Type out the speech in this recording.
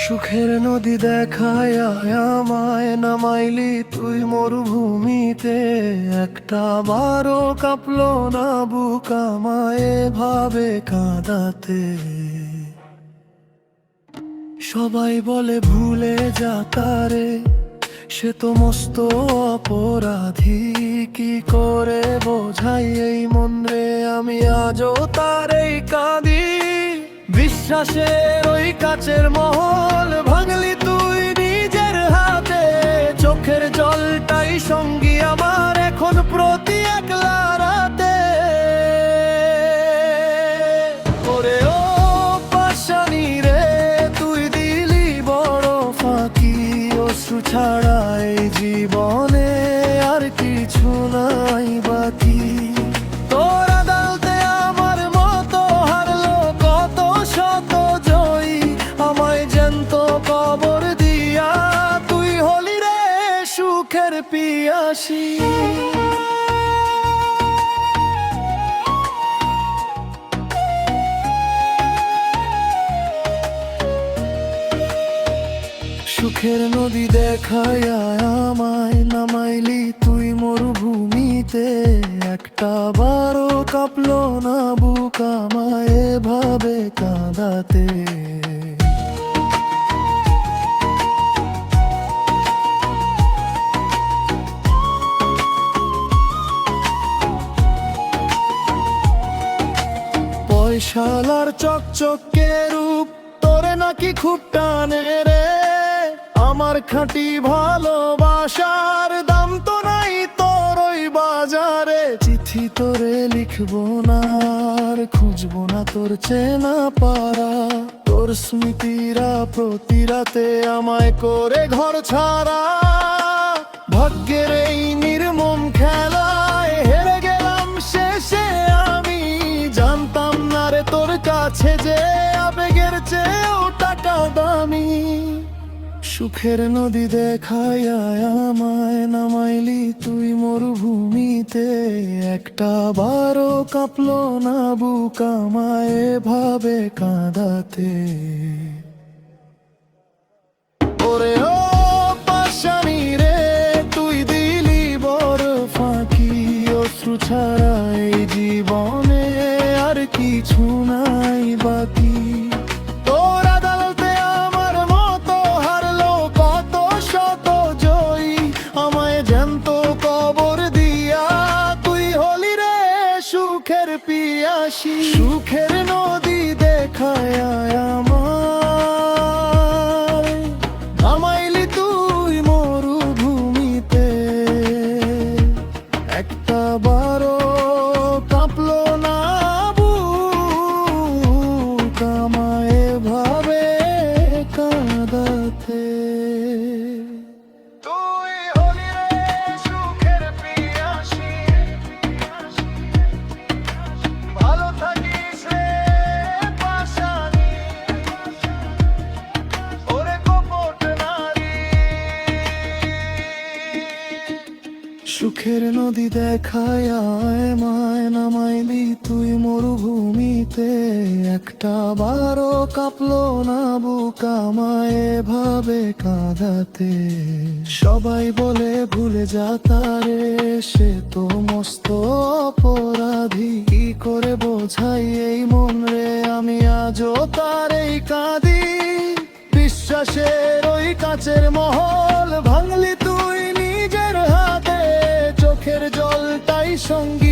সুখের নদী দেখায় আমায় নামাইলি তুই মরুভূমিতে, একটা বারো কাঁপলো না বুক আমায় ভাবে কাঁদাতে। সবাই বলে ভুলে যা তারে, সে তো মস্ত অপরাধী। কি করে বোঝাই এই মন রে আমি আজও তারেই কাঁদি। বিশ্বাসের ওই কাচের মহল ভাঙলি তুই নিজের হাতে, চোখের জলটাই সঙ্গী আমার এখন প্রতি একলা রাতে। ওরে ও পাশানি রে তুই দিলি বড় ফাঁকি, অশ্রু ছাড়া এই জীবনে আর কিছু নাই বাকি। তোর আদালতে আমার মতো হারলো কত শত জয়ী, আমায় জ্যান্ত কবর দিয়া তুই হলি রে সুখের পিয়াসী। সুখের নদী দেখায় আমায় নামাইলি তুই মরুভূমিতে, একটা বারো কাঁপলো না বুক আমায় ভাবে কাঁদাতে। পয়সালার চকচকে রূপ তোরে নাকি খুব টানে রে, আমার খাঁটি ভালোবাসার দাম তো নাই তোর ওই বাজারে। চিঠি তোরে লিখবো না আর খুঁজবো না তোর চেনা পারা, তোর স্মৃতিরা প্রতি রাতে আমায় করে ঘর ছাড়া। ভাগ্যের এই নির্মম খেলায় হেরে গেলাম শেষে আমি, জানতাম না রে তোর কাছে যে আবেগের চেয়েও টাকা দামি। সুখের নদী দেখায় আমায় নামাইলি তুই মরুভূমিতে, একটা বারো কাঁপলো না বুক আমায় ভাবে কাঁদাতে। ওরে ও পাশানি রে তুই দিলি বড় ফাঁকি, অশ্রু ছাড়া এই জীবনে আর কিছু নাই বাকি। তোর আদালতে আমার মতো হারলো কত শত জয়ী, আমায় জ্যান্ত কবর দিয়া তুই হলি রে সুখের পিয়াসী। সুখের নদী দেখায় আমায় নামাইলি তুই মরুভূমিতে, একটা বারো কাঁপলো না বুক আমায় ভাবে কাঁদাতে। তুই হলি রে সুখের পিয়াসী, ভালো থাকিস রে পাশানি, ওরে কপট নারী। সুখের নদী দেখায় আমায় নামাইলি তুই মরুভূমিতে, একটা বারো কাঁপলো না বুক আমায় ভাবে কাঁদাতে। সবাই বলে ভুলে যা তারে, সে তো মস্ত অপরাধী। কি করে বোঝাই এই মন রে আমি আজও তারেই কাঁদি। বিশ্বাসের ওই কাচের মহল ভাঙলি তুই নিজের হাতে, চোখের জলটাই সঙ্গী